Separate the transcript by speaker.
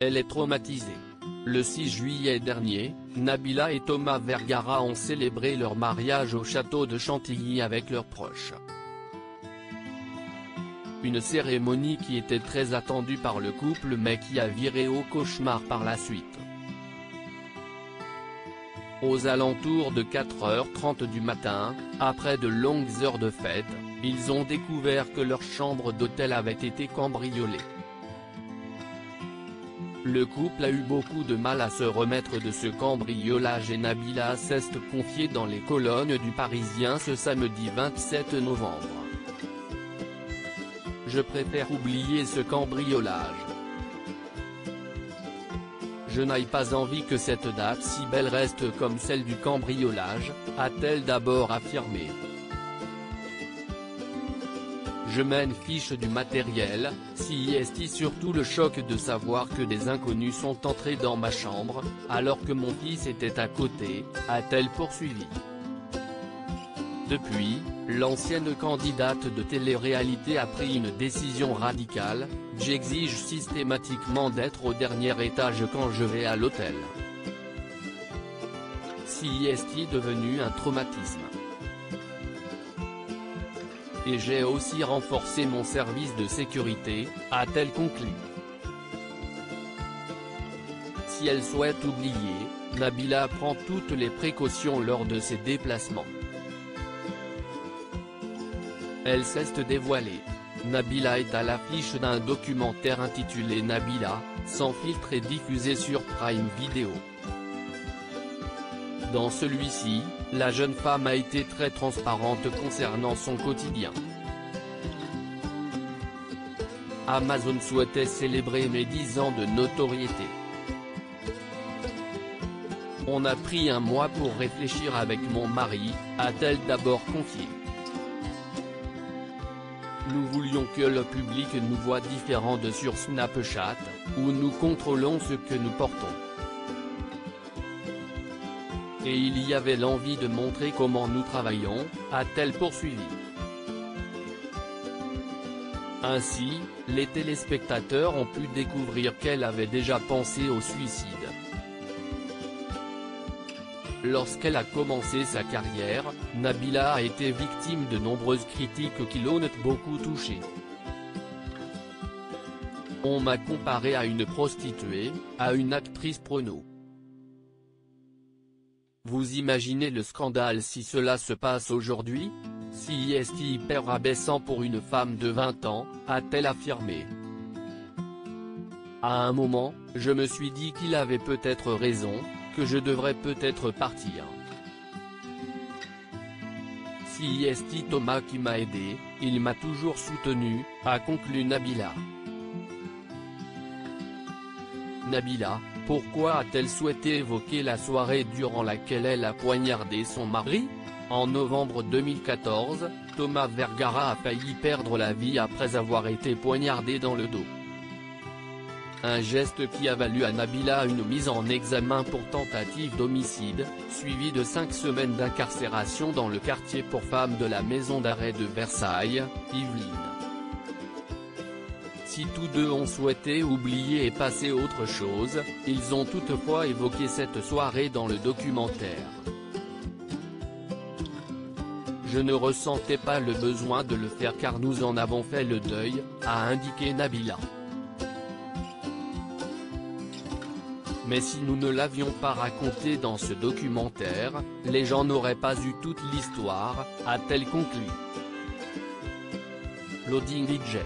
Speaker 1: Elle est traumatisée. Le 6 juillet dernier, Nabila et Thomas Vergara ont célébré leur mariage au château de Chantilly avec leurs proches. Une cérémonie qui était très attendue par le couple mais qui a viré au cauchemar par la suite. Aux alentours de 4h30 du matin, après de longues heures de fête, ils ont découvert que leur chambre d'hôtel avait été cambriolée. Le couple a eu beaucoup de mal à se remettre de ce cambriolage et Nabila s'est confiée dans les colonnes du Parisien ce samedi 27 novembre. Je préfère oublier ce cambriolage. Je n'ai pas envie que cette date si belle reste comme celle du cambriolage, a-t-elle d'abord affirmé. Je m'en fiche du matériel, si est surtout le choc de savoir que des inconnus sont entrés dans ma chambre, alors que mon fils était à côté, a-t-elle poursuivi. Depuis, l'ancienne candidate de télé-réalité a pris une décision radicale: j'exige systématiquement d'être au dernier étage quand je vais à l'hôtel. Si est devenu un traumatisme. Et j'ai aussi renforcé mon service de sécurité, a-t-elle conclu. Si elle souhaite oublier, Nabila prend toutes les précautions lors de ses déplacements. Elle s'est dévoilée. Nabila est à l'affiche d'un documentaire intitulé Nabila, sans filtre et diffusé sur Prime Video. Dans celui-ci, la jeune femme a été très transparente concernant son quotidien. Amazon souhaitait célébrer mes 10 ans de notoriété. On a pris un mois pour réfléchir avec mon mari, a-t-elle d'abord confié. Nous voulions que le public nous voit différents de sur Snapchat, où nous contrôlons ce que nous portons. Et il y avait l'envie de montrer comment nous travaillons, a-t-elle poursuivi. Ainsi, les téléspectateurs ont pu découvrir qu'elle avait déjà pensé au suicide. Lorsqu'elle a commencé sa carrière, Nabila a été victime de nombreuses critiques qui l'ont beaucoup touchée. On m'a comparé à une prostituée, à une actrice porno. Vous imaginez le scandale si cela se passe aujourd'hui? Si est hyper rabaissant pour une femme de 20 ans, a-t-elle affirmé. À un moment, je me suis dit qu'il avait peut-être raison, que je devrais peut-être partir. Si est Thomas qui m'a aidé, il m'a toujours soutenu, a conclu Nabila. Nabila, pourquoi a-t-elle souhaité évoquer la soirée durant laquelle elle a poignardé son mari? En novembre 2014, Thomas Vergara a failli perdre la vie après avoir été poignardé dans le dos. Un geste qui a valu à Nabila une mise en examen pour tentative d'homicide, suivi de 5 semaines d'incarcération dans le quartier pour femmes de la maison d'arrêt de Versailles, Yvelines. Si tous deux ont souhaité oublier et passer autre chose, ils ont toutefois évoqué cette soirée dans le documentaire. Je ne ressentais pas le besoin de le faire car nous en avons fait le deuil, a indiqué Nabila. Mais si nous ne l'avions pas raconté dans ce documentaire, les gens n'auraient pas eu toute l'histoire, a-t-elle conclu. Loading DJ.